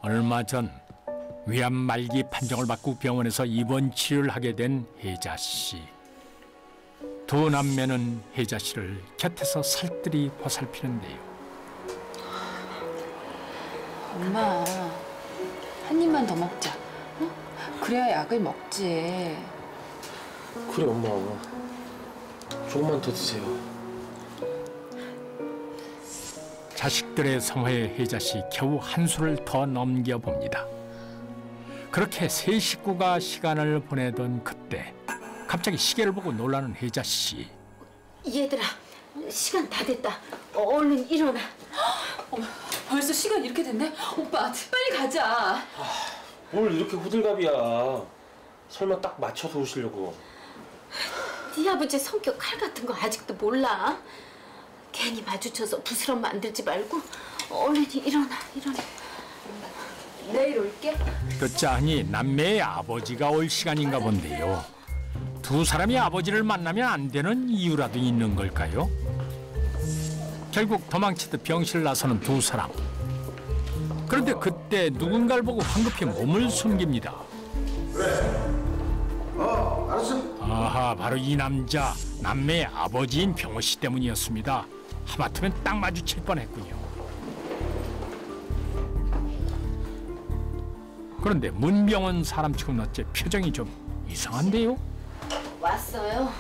얼마 전 위암 말기 판정을 받고 병원에서 입원 치료를 하게 된 혜자 씨. 두 남매는 혜자 씨를 곁에서 살뜰히 보살피는데요. 엄마, 한 입만 더 먹자. 어? 그래야 약을 먹지. 그래 엄마. 조금만 더 드세요. 자식들의 성화에 혜자 씨 겨우 한 수를 더 넘겨봅니다. 그렇게 세 식구가 시간을 보내던 그때 갑자기 시계를 보고 놀라는 혜자 씨. 얘들아, 시간 다 됐다. 얼른 일어나. 어머, 벌써 시간 이렇게 됐네? 오빠, 빨리 가자. 뭘 이렇게 호들갑이야. 설마 딱 맞춰서 오시려고. 네 아버지 성격 칼 같은 거 아직도 몰라? 괜히 마주쳐서 부스럼 만들지 말고 얼른 일어나. 내일 올게. 끝자니 남매의 아버지가 올 시간인가 본데요. 두 사람이 아버지를 만나면 안 되는 이유라도 있는 걸까요? 결국 도망치듯 병실을 나서는 두 사람. 그런데 그때 누군가를 보고 황급히 몸을 숨깁니다. 알았어. 아하, 바로 이 남자, 남매의 아버지인 병호 씨 때문이었습니다. 하마터면 딱 마주칠 뻔했군요. 그런데 문병원 사람치고는 어째 표정이 좀 이상한데요? 왔어요.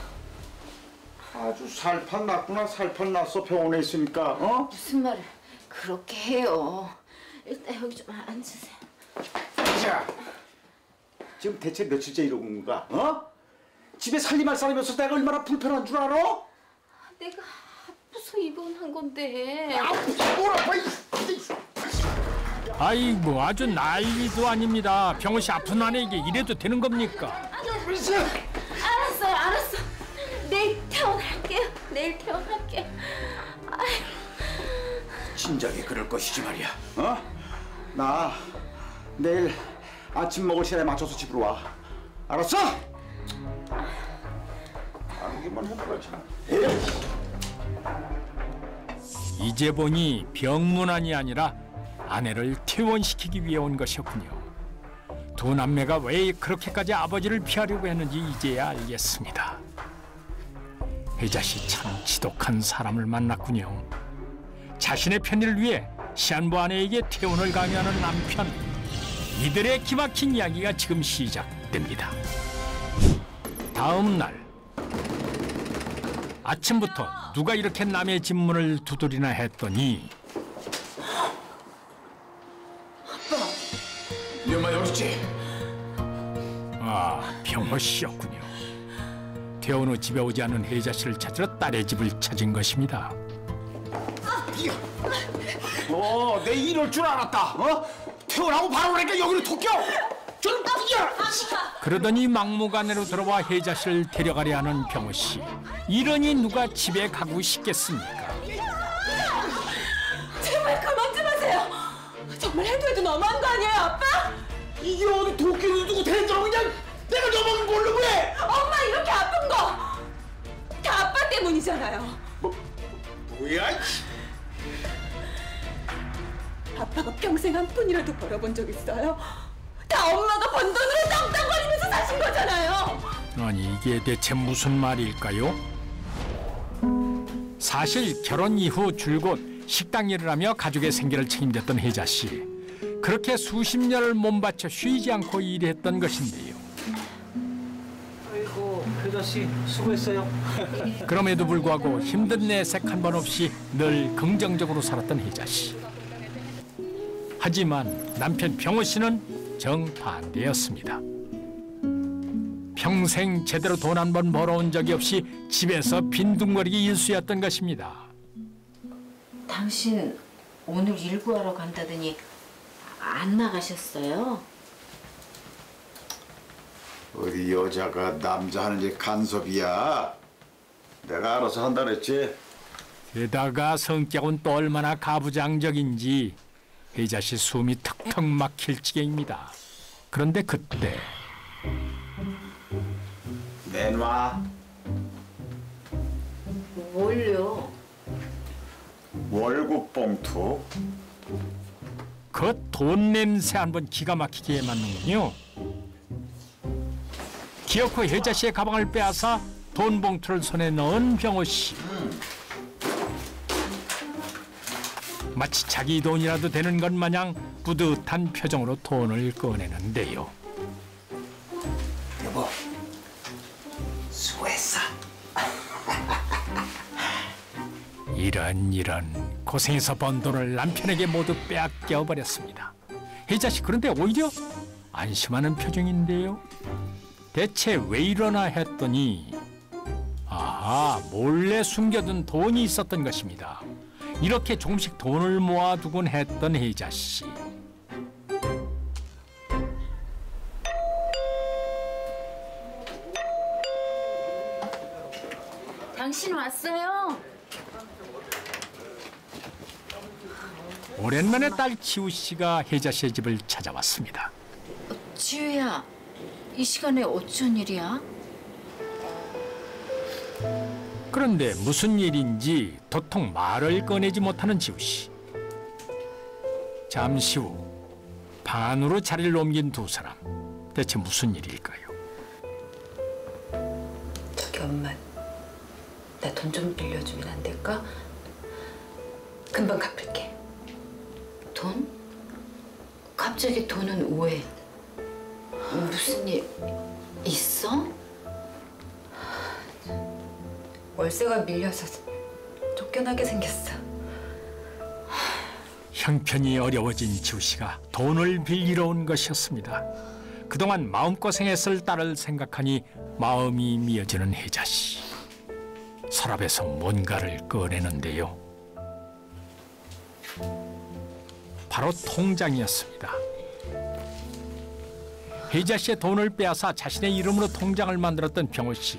아주 살판 났구나. 살판 났어. 병원에 있으니까. 어? 무슨 말을 그렇게 해요. 일단 여기 좀 앉으세요. 자, 지금 대체 며칠째 이러고 있는 거야? 어? 집에 살림할 사람이 없어서 내가 얼마나 불편한 줄 알아? 내가 아파서 입원한 건데. 뭐라고? 아이고, 아주 난리도 아닙니다. 병호 씨 아픈 아내에게 이래도 되는 겁니까? 알았어. 내일 퇴원할게. 아휴. 진작에 그럴 것이지 말이야. 어? 나 내일 아침 먹을 시간에 맞춰서 집으로 와. 알았어? 알기만 해봐야지. 이제 보니 병문안이 아니라 아내를 퇴원시키기 위해 온 것이었군요. 두 남매가 왜 그렇게까지 아버지를 피하려고 했는지 이제야 알겠습니다. 혜자 씨 참 지독한 사람을 만났군요. 자신의 편의를 위해 시한부 아내에게 퇴원을 강요하는 남편. 이들의 기막힌 이야기가 지금 시작됩니다. 다음 날 아침부터 누가 이렇게 남의 집문을 두드리나 했더니 네 엄마 여기 있지? 아, 병호 씨였군요. 퇴원 후 집에 오지 않은 혜자 씨를 찾으러 딸의 집을 찾은 것입니다. 내 이럴 줄 알았다. 어? 퇴원하고 바로 오니까 여기로 토껴. 좀 뛰어. 그러더니 막무가내로 들어와 혜자 씨를 데려가려 하는 병호 씨. 이러니 누가 집에 가고 싶겠습니까? 제발 그만 좀 하세요. 정말 해도 너무한 거 아니에요, 아빠? 이게 어디 도끼를 두고 대들어 그냥 내가 너만 모르고 해. 엄마 이렇게 아픈 거 다 아빠 때문이잖아요. 뭐야? 아빠가 평생 한 푼이라도 벌어본 적 있어요? 다 엄마가 번 돈으로 땅땅거리면서 사신 거잖아요. 아니, 이게 대체 무슨 말일까요? 사실 결혼 이후 줄곧 식당 일을 하며 가족의 생계를 책임졌던 혜자 씨. 그렇게 수십 년을 몸바쳐 쉬지 않고 일했던 것인데요. 아이고 혜자 씨 수고했어요. 그럼에도 불구하고 힘든 내색 한 번 없이 늘 긍정적으로 살았던 혜자 씨. 하지만 남편 병호 씨는 정반대였습니다. 평생 제대로 돈 한 번 벌어온 적이 없이 집에서 빈둥거리기 일쑤였던 것입니다. 당신 오늘 일 구하러 간다더니 안 나가셨어요? 어디 여자가 남자 하는 게 간섭이야. 내가 알아서 한다 그랬지. 게다가 성격은 또 얼마나 가부장적인지 혜자 씨 숨이 턱턱 막힐 지경입니다. 그런데 그때 내놔. 뭘요? 월급 봉투. 그 돈 냄새 한번 기가 막히게 맡는군요. 기어코 혜자 씨의 가방을 빼앗아 돈 봉투를 손에 넣은 병호 씨. 마치 자기 돈이라도 되는 것 마냥 뿌듯한 표정으로 돈을 꺼내는데요. 여보, 수고했어. 이런 고생해서 번 돈을 남편에게 모두 빼앗겨 버렸습니다. 혜자 씨 그런데 오히려 안심하는 표정인데요. 대체 왜 이러나 했더니 몰래 숨겨둔 돈이 있었던 것입니다. 이렇게 조금씩 돈을 모아두곤 했던 혜자 씨. 당신 왔어요? 오랜만에 딸 지우 씨가 혜자 씨의 집을 찾아왔습니다. 지우야, 이 시간에 어쩐 일이야? 그런데 무슨 일인지 도통 말을 꺼내지 못하는 지우 씨. 잠시 후 방 안으로 자리를 옮긴 두 사람. 대체 무슨 일일까요? 저기 엄마, 나 돈 좀 빌려주면 안 될까? 금방 갚을게. 돈? 갑자기 돈은 왜? 무슨 일 있어? 월세가 밀려서 쫓겨나게 생겼어. 형편이 어려워진 지우 씨가 돈을 빌리러 온 것이었습니다. 그동안 마음고생했을 딸을 생각하니 마음이 미어지는 혜자 씨. 서랍에서 뭔가를 꺼내는데요. 바로 통장이었습니다. 혜자 씨의 돈을 빼앗아 자신의 이름으로 통장을 만들었던 병호 씨.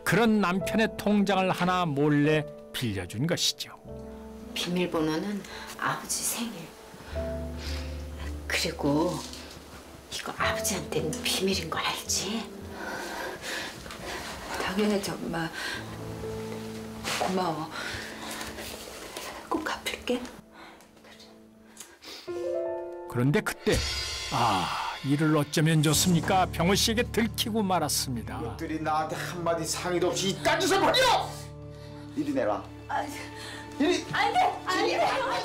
그런 남편의 통장을 하나 몰래 빌려준 것이죠. 비밀번호는 아버지 생일. 그리고 이거 아버지한테는 비밀인 거 알지? 당연하지 엄마. 고마워. 꼭 갚을게. 그런데 그때 이를 어쩌면 좋습니까? 병호 씨에게 들키고 말았습니다. 이것들이 나한테 한마디 상의도 없이 이딴 짓을 벌여! 이리 내놔. 이리.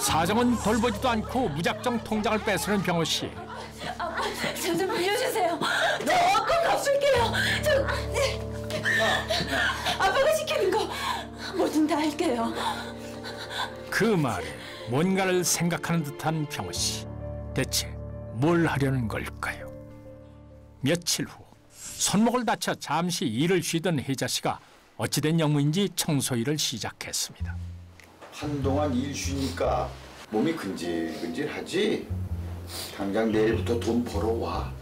사정은 돌보지도 않고 무작정 통장을 뺏으는 병호 씨. 저 좀 빌려주세요. 저 꼭 갚을게요. 아빠가 시키는 거 뭐든 다 할게요. 그 말에 뭔가를 생각하는 듯한 병호 씨. 대체 뭘 하려는 걸까요? 며칠 후 손목을 다쳐 잠시 일을 쉬던 혜자 씨가 어찌된 영무인지 청소일을 시작했습니다. 한동안 일 쉬니까 몸이 근질근질하지? 당장 내일부터 돈 벌어와.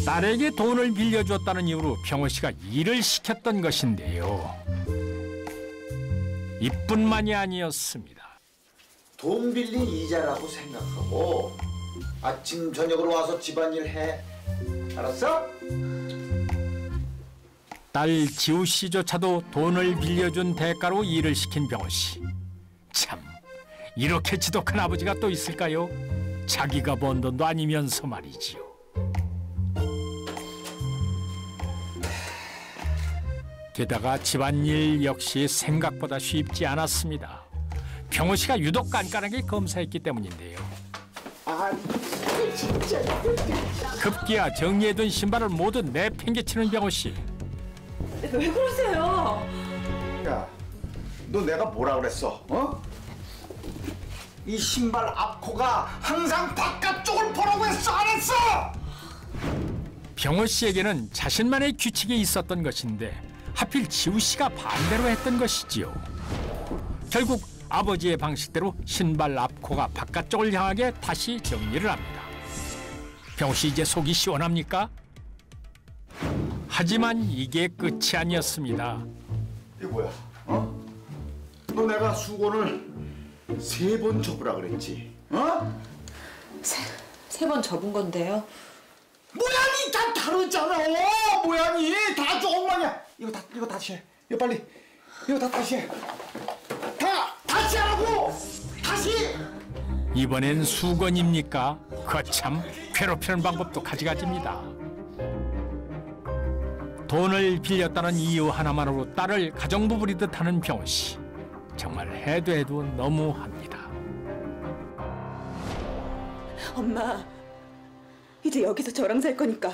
딸에게 돈을 빌려줬다는 이유로 병호 씨가 일을 시켰던 것인데요. 이뿐만이 아니었습니다. 돈 빌린 이자라고 생각하고 아침 저녁으로 와서 집안일 해. 알았어? 딸 지우 씨조차도 돈을 빌려준 대가로 일을 시킨 병호 씨. 참, 이렇게 지독한 아버지가 또 있을까요? 자기가 번 돈도 아니면서 말이지요. 게다가 집안일 역시 생각보다 쉽지 않았습니다. 병호 씨가 유독 깐깐하게 검사했기 때문인데요. 급기야 정리해둔 신발을 모두 내팽개치는 병호 씨. 왜 그러세요? 야, 너 내가 뭐라 그랬어? 이 신발 앞코가 항상 바깥쪽을 보라고 했어, 안 했어? 병호 씨에게는 자신만의 규칙이 있었던 것인데 하필 지우 씨가 반대로 했던 것이지요. 결국 아버지의 방식대로 신발 앞코가 바깥쪽을 향하게 다시 정리를 합니다. 병호 씨 이제 속이 시원합니까? 하지만 이게 끝이 아니었습니다. 이게 뭐야? 너 내가 수건을 3번 접으라 그랬지? 세 번 접은 건데요. 모양이 다 다르잖아. 모양이 다 엉망이야. 이거 다시 해. 이거 빨리. 이거 다 다시 해. 다시 하라고. 다시. 이번엔 수건입니까? 거참 괴롭히는 방법도 가지가지입니다. 돈을 빌렸다는 이유 하나만으로 딸을 가정부 부리듯 하는 병호 씨. 정말 해도 해도 너무합니다. 엄마, 이제 여기서 저랑 살 거니까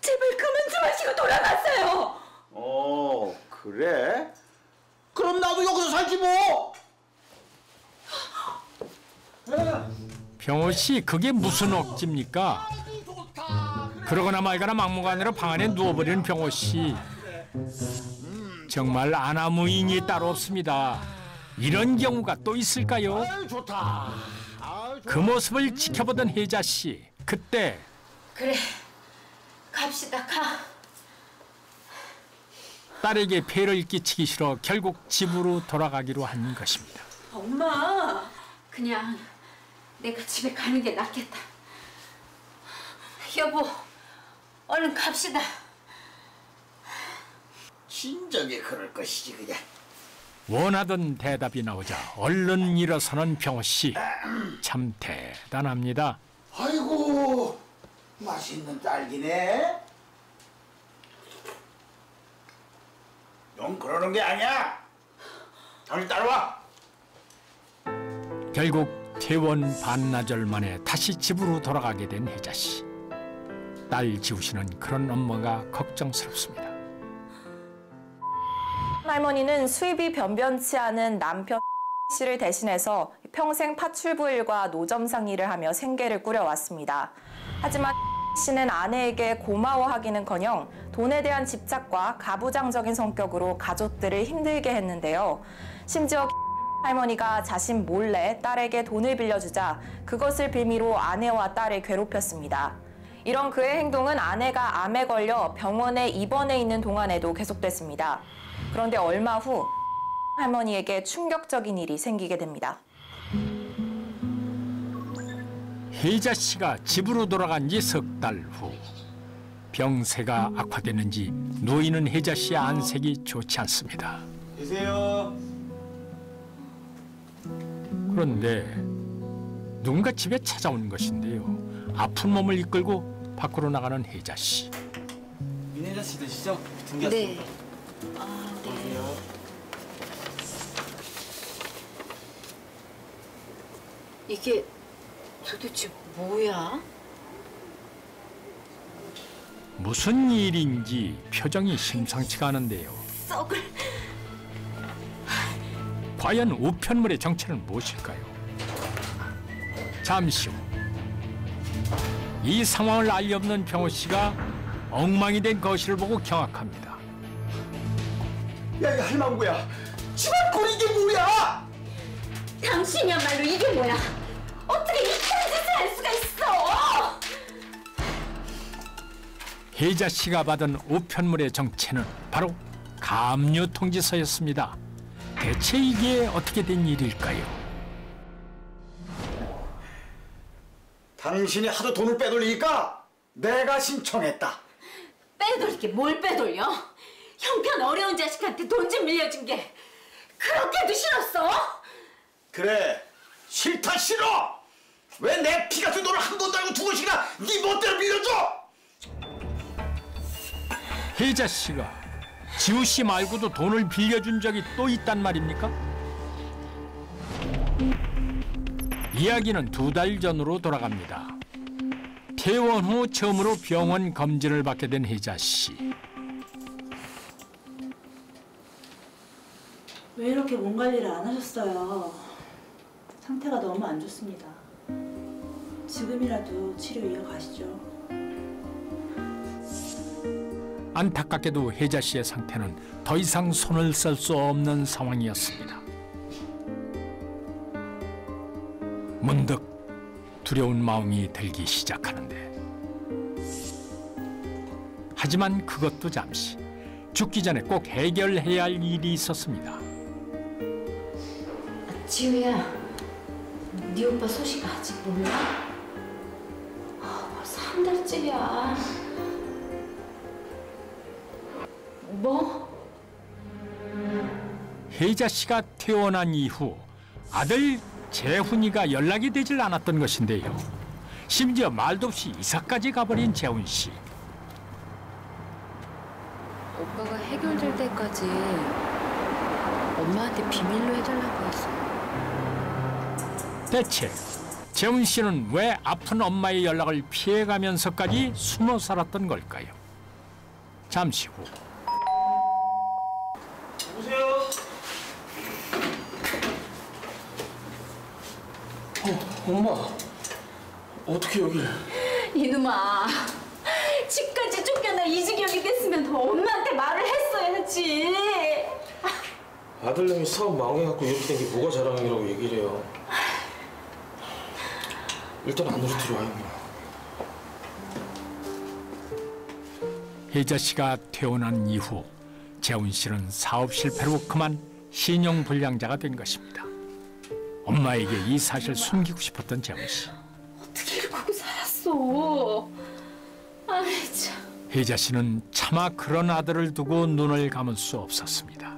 제발 그만 좀 하시고 돌아가세요. 그래? 그럼 나도 여기서 살지 뭐. 병호 씨, 그게 무슨 억지입니까? 그러거나 말거나 막무가내로 방 안에 누워버리는 병호 씨. 정말 아나무인이 따로 없습니다. 이런 경우가 또 있을까요? 아유, 좋다. 그 모습을 지켜보던 혜자 씨. 그때 그래, 갑시다, 가. 딸에게 폐를 끼치기 싫어 결국 집으로 돌아가기로 한 것입니다. 엄마. 그냥 내가 집에 가는 게 낫겠다. 여보, 얼른 갑시다. 진작에 그럴 것이지 그냥. 원하던 대답이 나오자 얼른 일어서는 병호 씨. 참 대단합니다. 아이고, 맛있는 딸기네. 넌 그러는 게 아니야. 당신 따라와. 결국 퇴원 반나절 만에 다시 집으로 돌아가게 된 혜자 씨. 딸 지우 씨는 그런 엄마가 걱정스럽습니다. 할머니는 수입이 변변치 않은 남편 씨를 대신해서 평생 파출부 일과 노점상 일을 하며 생계를 꾸려왔습니다. 하지만 씨는 아내에게 고마워하기는커녕 돈에 대한 집착과 가부장적인 성격으로 가족들을 힘들게 했는데요. 심지어 할머니가 자신 몰래 딸에게 돈을 빌려주자 그것을 빌미로 아내와 딸을 괴롭혔습니다. 이런 그의 행동은 아내가 암에 걸려 병원에 입원해 있는 동안에도 계속됐습니다. 그런데 얼마 후 할머니에게 충격적인 일이 생기게 됩니다. 혜자 씨가 집으로 돌아간 지 석 달 후 병세가 악화됐는지 누워있는 혜자 씨의 안색이 좋지 않습니다. 계세요. 그런데 누군가 집에 찾아온 것인데요. 아픈 몸을 이끌고 밖으로 나가는 혜자 씨. 민혜자 씨 되시죠? 등기 네. 왔습니다. 아, 네. 어서오세요. 이게 도대체 뭐야? 무슨 일인지 표정이 심상치가 않은데요. 썩을. 과연 우편물의 정체는 무엇일까요? 잠시 후 이 상황을 알리 없는 병호 씨가 엉망이 된 거실을 보고 경악합니다. 야, 이 할망구야. 집안 꼴이 이게 뭐야? 당신이야말로 이게 뭐야? 어떻게 이딴 짓을 할 수가 있어? 혜자 씨가 받은 우편물의 정체는 바로 가압류 통지서였습니다. 대체 이게 어떻게 된 일일까요? 당신이 하도 돈을 빼돌리니까 내가 신청했다. 빼돌게 뭘 빼돌려? 형편 어려운 자식한테 돈 좀 밀려준 게 그렇게도 싫었어? 그래, 싫다 싫어. 왜 내 피 같은 돈을 한 번도 알고 두 번씩이나 네 멋대로 빌려줘? 혜자 씨가 지우 씨 말고도 돈을 빌려준 적이 또 있단 말입니까? 이야기는 2달 전으로 돌아갑니다. 퇴원 후 처음으로 병원 검진을 받게 된 혜자 씨. 왜 이렇게 몸 관리를 안 하셨어요? 상태가 너무 안 좋습니다. 지금이라도 치료 이어가시죠. 안타깝게도 혜자 씨의 상태는 더 이상 손을 쓸 수 없는 상황이었습니다. 문득 두려운 마음이 들기 시작하는데, 하지만 그것도 잠시. 죽기 전에 꼭 해결해야 할 일이 있었습니다. 지우야, 네 오빠 소식 아직 몰라? 벌써 한 달째야. 뭐? 혜자 씨가 퇴원한 이후 아들 재훈이가 연락이 되질 않았던 것인데요. 심지어 말도 없이 이사까지 가버린 재훈 씨. 오빠가 해결될 때까지 엄마한테 비밀로 해달라고 했어. 대체 재훈 씨는 왜 아픈 엄마의 연락을 피해가면서까지 숨어 살았던 걸까요? 잠시 후. 여보세요? 엄마. 어떻게 여길? 이놈아, 집까지 쫓겨나 이 지경이 됐으면 엄마한테 말을 했어야지. 아들내미 사업 망해갖고 이렇게 된 게 뭐가 자랑이라고 얘기를 해요. 일단 안으로 들어와요, 엄마. 혜자 씨가 퇴원한 이후 재훈 씨는 사업 실패로 그만 신용불량자가 된 것입니다. 엄마에게 이 사실을 숨기고 싶었던 재훈 씨. 어떻게 이러고 살았어? 아이 참. 혜자 씨는 차마 그런 아들을 두고 눈을 감을 수 없었습니다.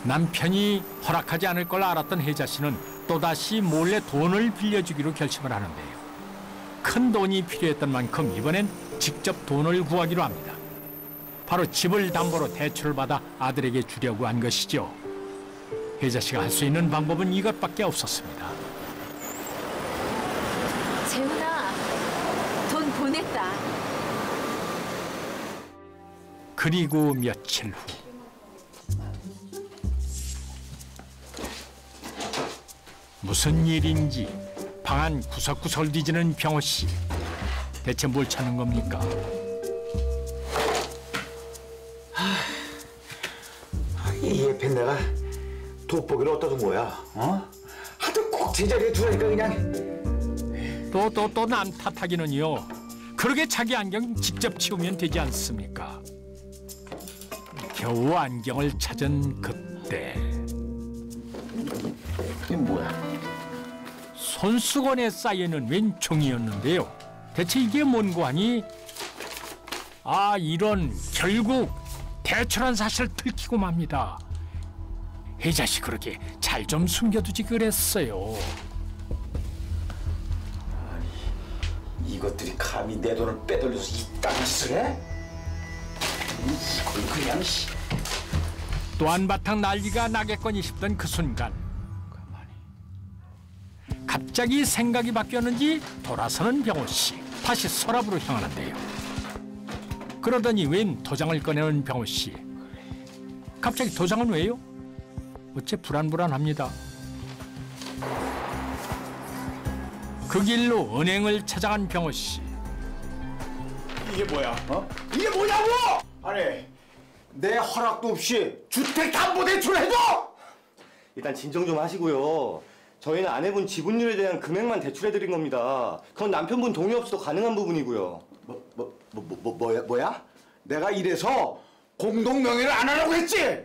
남편이 허락하지 않을 걸 알았던 혜자 씨는 또다시 몰래 돈을 빌려주기로 결심을 하는데요. 큰 돈이 필요했던 만큼 이번엔 직접 돈을 구하기로 합니다. 바로 집을 담보로 대출을 받아 아들에게 주려고 한 것이죠. 혜자 씨가 할 수 있는 방법은 이것밖에 없었습니다. 재훈아, 돈 보냈다. 그리고 며칠 후. 무슨 일인지 방 안 구석구석을 뒤지는 병호 씨. 대체 뭘 찾는 겁니까? 이 옆에 내가 돋보기를 어디다 둔 거야? 어? 하도 꼭 제자리에 두라니까 그냥. 또 남 탓하기는요. 그러게 자기 안경 직접 치우면 되지 않습니까? 겨우 안경을 찾은 그때 이게 뭐야? 손수건에 쌓여있는 웬 종이였는데요. 대체 이게 뭔고 하니? 아, 이런, 결국 대출한 사실을 들키고 맙니다. 혜자 씨 그렇게 잘 좀 숨겨두지 그랬어요. 이것들이 감히 내 돈을 빼돌려서 이딴 짓을 해? 이걸 그냥 씨. 또 한바탕 난리가 나겠거니 싶던 그 순간 갑자기 생각이 바뀌었는지 돌아서는 병호 씨. 다시 서랍으로 향하는데요. 그러더니 웬 도장을 꺼내는 병호 씨. 갑자기 도장은 왜요? 어째 불안합니다. 그 길로 은행을 찾아간 병호 씨. 이게 뭐야? 어? 이게 뭐냐고! 아니, 내 허락도 없이 주택담보대출을 해줘! 일단 진정 좀 하시고요. 저희는 아내분 지분율에 대한 금액만 대출해드린 겁니다. 그건 남편분 동의 없이도 가능한 부분이고요. 뭐야? 내가 이래서 공동명의를 안 하라고 했지?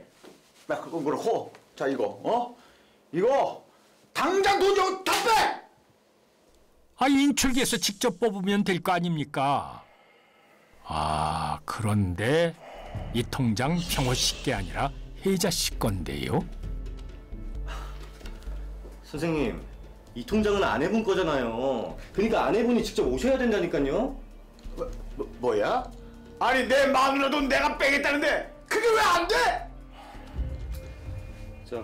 나 그건 그렇고, 자 이거, 이거 당장 돈 좀 다 빼! 아, 인출기에서 직접 뽑으면 될 거 아닙니까? 아, 그런데 이 통장 병호 씨게 아니라 혜자 씨 건데요. 선생님, 이 통장은 아내분 거잖아요. 그러니까 아내분이 직접 오셔야 된다니까요. 뭐야? 아니 내 마누라 돈 내가 빼겠다는데 그게 왜 안 돼? 자,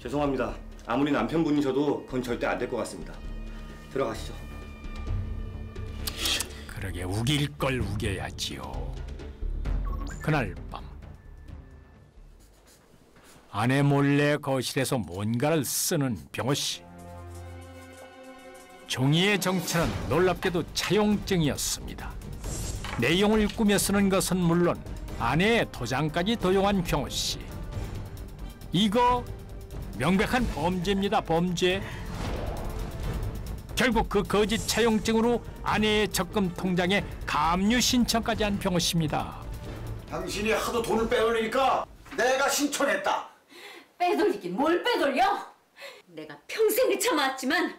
죄송합니다. 아무리 남편분이셔도 그건 절대 안 될 것 같습니다. 들어가시죠. 그러게 우길 걸 우겨야지요. 그날 밤 아내 몰래 거실에서 뭔가를 쓰는 병호 씨. 종이의 정체는 놀랍게도 차용증이었습니다. 내용을 꾸며 쓰는 것은 물론 아내의 도장까지 도용한 병호 씨. 이거 명백한 범죄입니다, 범죄. 결국 그 거짓 차용증으로 아내의 적금 통장에 가압류 신청까지 한 병호 씨입니다. 당신이 하도 돈을 빼돌리니까 내가 신청했다. 빼돌리긴 뭘 빼돌려? 내가 평생을 참아왔지만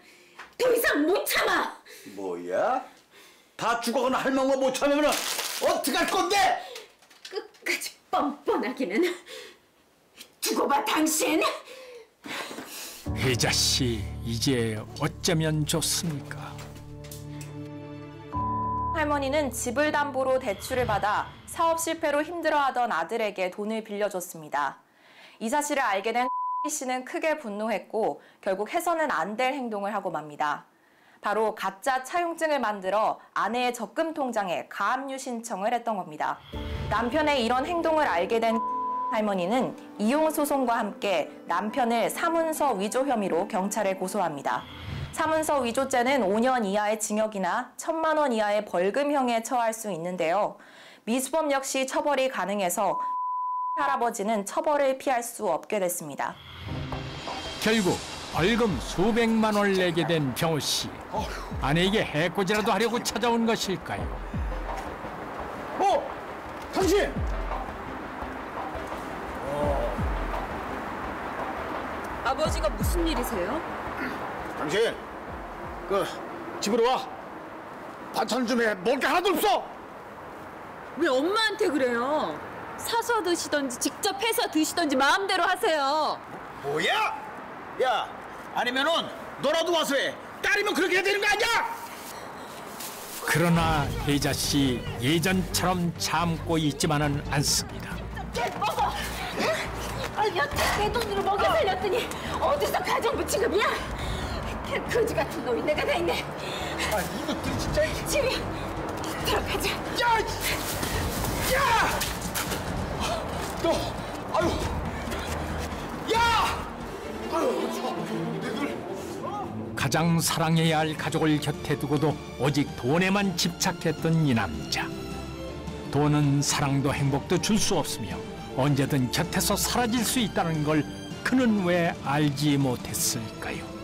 더 이상 못 참아. 뭐야? 다 죽어가는 할망구 못 참으면 어떡할 건데? 끝까지 뻔뻔하기는. 두고 봐, 당신! 혜자 씨, 이제 어쩌면 좋습니까? 할머니는 집을 담보로 대출을 받아 사업 실패로 힘들어하던 아들에게 돈을 빌려줬습니다. 이 사실을 알게 된 씨는 크게 분노했고 결국 해서는 안 될 행동을 하고 맙니다. 바로 가짜 차용증을 만들어 아내의 적금 통장에 가압류 신청을 했던 겁니다. 남편의 이런 행동을 알게 된 할머니는 이용 소송과 함께 남편을 사문서 위조 혐의로 경찰에 고소합니다. 사문서 위조죄는 5년 이하의 징역이나 1,000만 원 이하의 벌금형에 처할 수 있는데요. 미수범 역시 처벌이 가능해서 할아버지는 처벌을 피할 수 없게 됐습니다. 결국 벌금 수백만 원을 내게 된 병호 씨. 아내에게 해코지라도 하려고 찾아온 것일까요? 당신! 아버지가 무슨 일이세요? 당신, 집으로 와. 반찬 좀 해. 먹을 게 하나도 없어. 왜 엄마한테 그래요? 사서 드시던지 직접 해서 드시던지 마음대로 하세요. 뭐야? 야, 아니면은 너라도 와서 해. 딸이면 그렇게 해야 되는 거 아니야? 그러나 혜자 씨 예전처럼 참고 있지만은 않습니다. 먹어! 응? 여태 내 돈으로 먹여 살렸더니 어디서 가정부치급이야? 거지 같은 놈이 내가 다 있네. 이것들이 진짜. 지휘, 들어가자. 야! 너, 아유, 야! 가장 사랑해야 할 가족을 곁에 두고도 오직 돈에만 집착했던 이 남자. 돈은 사랑도 행복도 줄 수 없으며 언제든 곁에서 사라질 수 있다는 걸 그는 왜 알지 못했을까요?